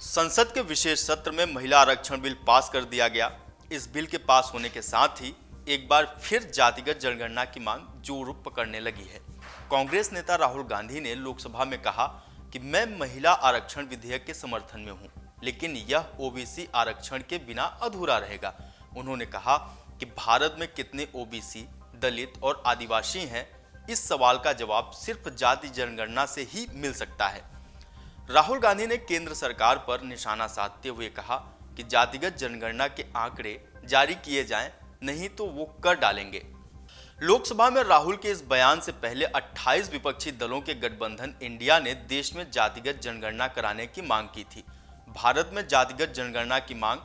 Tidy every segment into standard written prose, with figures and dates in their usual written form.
संसद के विशेष सत्र में महिला आरक्षण बिल पास कर दिया गया। इस बिल के पास होने के साथ ही एक बार फिर जातिगत जनगणना की मांग जोर पकड़ने लगी है। कांग्रेस नेता राहुल गांधी ने लोकसभा में कहा कि मैं महिला आरक्षण विधेयक के समर्थन में हूं, लेकिन यह ओबीसी आरक्षण के बिना अधूरा रहेगा। उन्होंने कहा कि भारत में कितने ओबीसी, दलित और आदिवासी हैं, इस सवाल का जवाब सिर्फ जाति जनगणना से ही मिल सकता है। राहुल गांधी ने केंद्र सरकार पर निशाना साधते हुए कहा कि जातिगत जनगणना के आंकड़े जारी किए जाएं, नहीं तो वो कर डालेंगे। लोकसभा में राहुल के इस बयान से पहले 28 विपक्षी दलों के गठबंधन इंडिया ने देश में जातिगत जनगणना कराने की मांग की थी। भारत में जातिगत जनगणना की मांग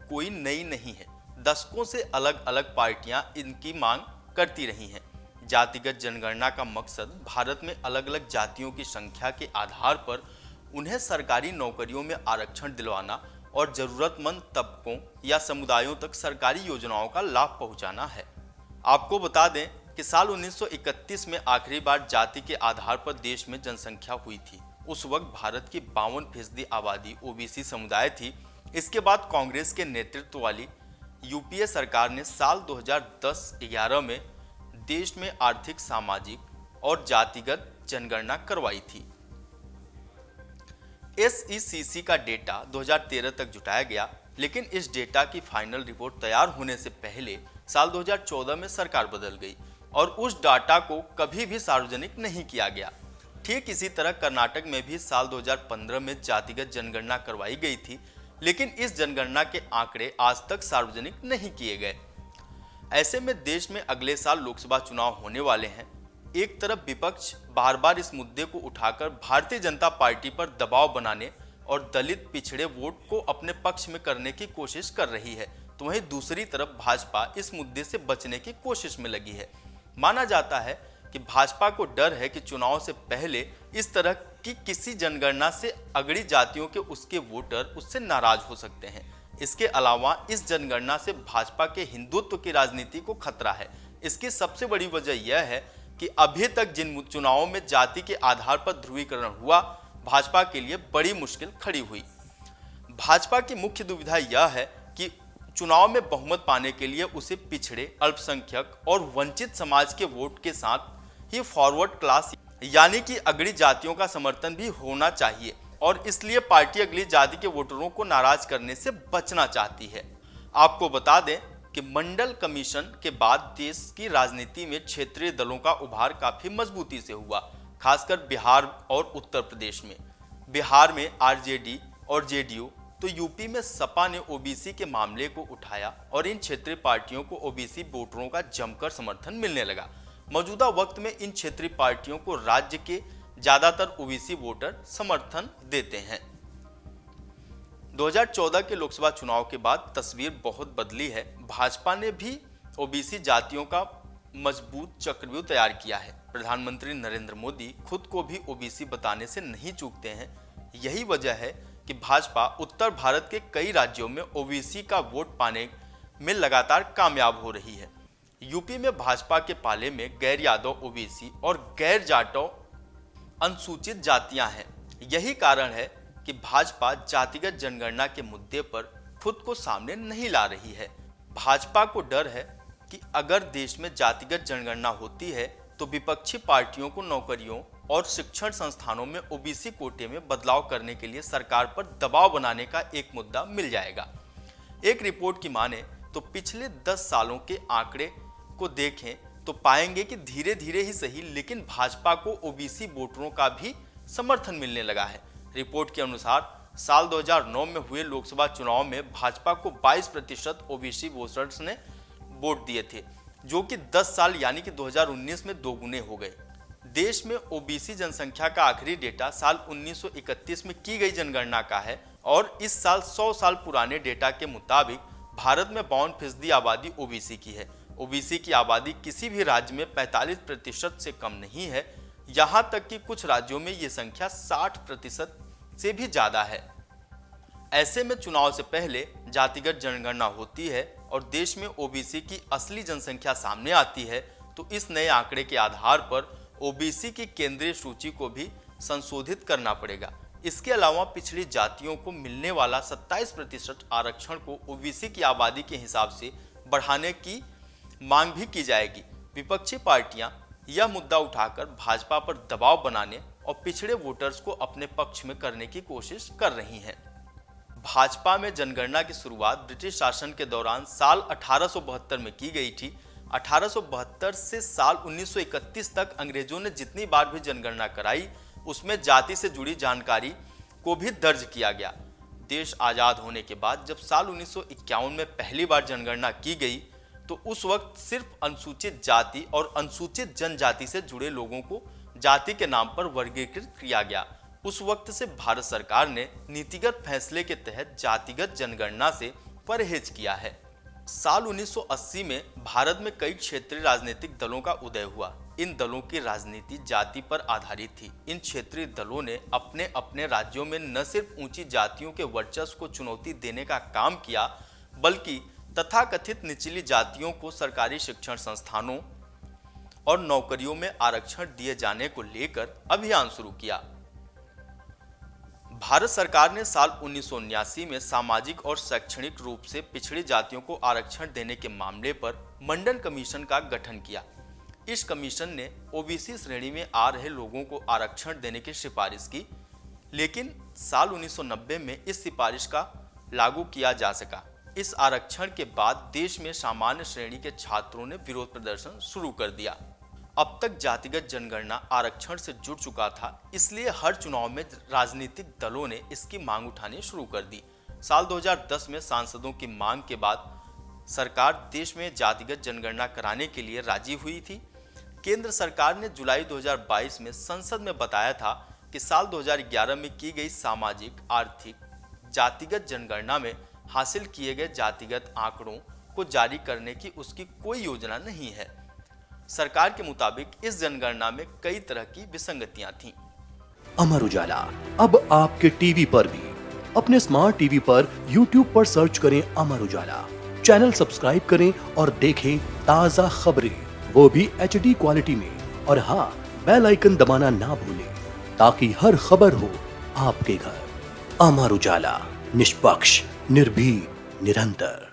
कोई नई नहीं है। दशकों से अलग अलग पार्टियां इनकी मांग करती रही हैं। जातिगत जनगणना का मकसद भारत में अलग अलग जातियों की संख्या के आधार पर उन्हें सरकारी नौकरियों में आरक्षण दिलवाना और जरूरतमंद तबकों या समुदायों तक सरकारी योजनाओं का लाभ पहुंचाना है। आपको बता दें कि साल 1931 में आखिरी बार जाति के आधार पर देश में जनसंख्या हुई थी। उस वक्त भारत की 52% आबादी ओबीसी समुदाय थी। इसके बाद कांग्रेस के नेतृत्व वाली यूपीए सरकार ने साल 2010-11 में देश में आर्थिक, सामाजिक और जातिगत जनगणना करवाई थी। SECC का डेटा 2013 तक जुटाया गया, लेकिन इस डेटा की फाइनल रिपोर्ट तैयार होने से पहले साल 2014 में सरकार बदल गई और उस डाटा को कभी भी सार्वजनिक नहीं किया गया। ठीक इसी तरह कर्नाटक में भी साल 2015 में जातिगत जनगणना करवाई गई थी, लेकिन इस जनगणना के आंकड़े आज तक सार्वजनिक नहीं किए गए। ऐसे में देश में अगले साल लोकसभा चुनाव होने वाले हैं। एक तरफ विपक्ष बार बार इस मुद्दे को उठाकर भारतीय जनता पार्टी पर दबाव बनाने और दलित पिछड़े वोट को अपने पक्ष में करने की कोशिश कर रही है, तो वहीं दूसरी तरफ भाजपा इस मुद्दे से बचने की कोशिश में लगी है। माना जाता है कि भाजपा को डर है कि चुनाव से पहले इस तरह की किसी जनगणना से अगड़ी जातियों के उसके वोटर उससे नाराज हो सकते हैं। इसके अलावा इस जनगणना से भाजपा के हिंदुत्व की राजनीति को खतरा है। इसकी सबसे बड़ी वजह यह है कि अभी तक जिन चुनावों में जाति के आधार पर ध्रुवीकरण हुआ, भाजपा के लिए बड़ी मुश्किल खड़ी हुई। भाजपा की मुख्य दुविधा यह है कि चुनाव में बहुमत पाने के लिए उसे पिछड़े, अल्पसंख्यक और वंचित समाज के वोट के साथ ही फॉरवर्ड क्लास यानी कि अगड़ी जातियों का समर्थन भी होना चाहिए, और इसलिए पार्टी अगली जाति के वोटरों को नाराज करने से बचना चाहती है। आपको बता दें कि मंडल कमीशन के बाद देश की राजनीति में क्षेत्रीय दलों का उभार काफी मजबूती से हुआ, खासकर बिहार और उत्तर प्रदेश में। बिहार में आरजेडी और जेडीयू, तो यूपी में सपा ने ओबीसी के मामले को उठाया और इन क्षेत्रीय पार्टियों को ओबीसी वोटरों का जमकर समर्थन मिलने लगा। मौजूदा वक्त में इन क्षेत्रीय पार्टियों को राज्य के ज्यादातर ओबीसी वोटर समर्थन देते हैं। 2014 के लोकसभा चुनाव के बाद तस्वीर बहुत बदली है। भाजपा ने भी ओबीसी जातियों का मजबूत चक्रव्यूह तैयार किया है। प्रधानमंत्री नरेंद्र मोदी खुद को भी ओबीसी बताने से नहीं चूकते हैं। यही वजह है कि भाजपा उत्तर भारत के कई राज्यों में ओबीसी का वोट पाने में लगातार कामयाब हो रही है। यूपी में भाजपा के पाले में गैर यादव ओबीसी और गैर जाटव अनुसूचित जातियां हैं। यही कारण है कि भाजपा जातिगत जनगणना के मुद्दे पर खुद को सामने नहीं ला रही है। भाजपा को डर है कि अगर देश में जातिगत जनगणना होती है तो विपक्षी पार्टियों को नौकरियों और शिक्षण संस्थानों में ओबीसी कोटे में बदलाव करने के लिए सरकार पर दबाव बनाने का एक मुद्दा मिल जाएगा। एक रिपोर्ट की माने तो पिछले 10 सालों के आंकड़े को देखें तो पाएंगे कि धीरे धीरे ही सही, लेकिन भाजपा को ओबीसी वोटरों का भी समर्थन मिलने लगा है। रिपोर्ट के अनुसार साल 2009 में हुए लोकसभा चुनाव में भाजपा को 22% ओबीसी वोटर्स ने वोट दिए थे, जो कि 10 साल यानी कि 2019 में दोगुने हो गए। देश में ओबीसी जनसंख्या का आखिरी डेटा साल 1931 में की गई जनगणना का है और इस साल 100 साल पुराने डेटा के मुताबिक भारत में 52% आबादी ओबीसी की है। ओबीसी की आबादी किसी भी राज्य में 45% से कम नहीं है। यहां तक कि कुछ राज्यों में ये संख्या 60% से भी ज्यादा है। ऐसे में चुनाव से पहले जातिगत जनगणना होती है और देश में ओबीसी की असली जनसंख्या सामने आती है, तो इस नए आंकड़े के आधार पर ओबीसी की केंद्रीय सूची को भी संशोधित करना पड़ेगा। इसके अलावा पिछड़ी जातियों को मिलने वाला 27% आरक्षण को ओबीसी की आबादी के हिसाब से बढ़ाने की मांग भी की जाएगी। विपक्षी पार्टियां यह मुद्दा उठाकर भाजपा पर दबाव बनाने और पिछड़े वोटर्स को अपने पक्ष में करने की कोशिश कर रही हैं। भाजपा में जनगणना की शुरुआत ब्रिटिश शासन के दौरान साल 1872 में की गई थी। 1872 से साल 1931 तक अंग्रेजों ने जितनी बार भी जनगणना कराई उसमें जाति से जुड़ी जानकारी को भी दर्ज किया गया। देश आजाद होने के बाद जब साल 1951 में पहली बार जनगणना की गई तो उस वक्त सिर्फ अनुसूचित जाति और अनुसूचित जनजाति से जुड़े लोगों को जाति के नाम पर वर्गीकृत किया गया। उस वक्त से भारत सरकार ने नीतिगत फैसले के तहत जातिगत जनगणना से परहेज किया है। साल 1980 में भारत में कई क्षेत्रीय राजनीतिक दलों का उदय हुआ। इन दलों की राजनीति जाति पर आधारित थी। इन क्षेत्रीय दलों ने अपने अपने राज्यों में न सिर्फ ऊंची जातियों के वर्चस्व को चुनौती देने का काम किया, बल्कि तथाकथित निचली जातियों को सरकारी शिक्षण संस्थानों और नौकरियों में आरक्षण दिए जाने को लेकर अभियान शुरू किया। भारत सरकार ने साल 1979 में सामाजिक और शैक्षणिक रूप से पिछड़ी जातियों को आरक्षण देने के मामले पर मंडन कमीशन का गठन किया। इस कमीशन ने ओबीसी श्रेणी में आ रहे लोगों को आरक्षण देने की सिफारिश की, लेकिन साल 1990 में इस सिफारिश का लागू किया जा सका। इस आरक्षण के बाद देश में सामान्य श्रेणी के छात्रों ने विरोध प्रदर्शन शुरू कर दिया। अब तक जातिगत जनगणना आरक्षण से जुड़ चुका था, इसलिए हर चुनाव में राजनीतिक दलों ने इसकी मांग उठानी शुरू कर दी। साल 2010 में सांसदों की मांग के बाद सरकार देश में जातिगत जनगणना कराने के लिए राजी हुई थी। केंद्र सरकार ने जुलाई 2022 में संसद में बताया था कि साल 2011 में की गई सामाजिक आर्थिक जातिगत जनगणना में हासिल किए गए जातिगत आंकड़ों को जारी करने की उसकी कोई योजना नहीं है। सरकार के मुताबिक इस जनगणना में कई तरह की विसंगतियां थीं। अमर उजाला अब आपके टीवी पर भी। अपने स्मार्ट टीवी पर YouTube पर सर्च करें अमर उजाला, चैनल सब्सक्राइब करें और देखें ताजा खबरें, वो भी HD क्वालिटी में। और हाँ, बेल आइकन दबाना ना भूलें ताकि हर खबर हो आपके घर। अमर उजाला, निष्पक्ष, निर्भीक, निरंतर।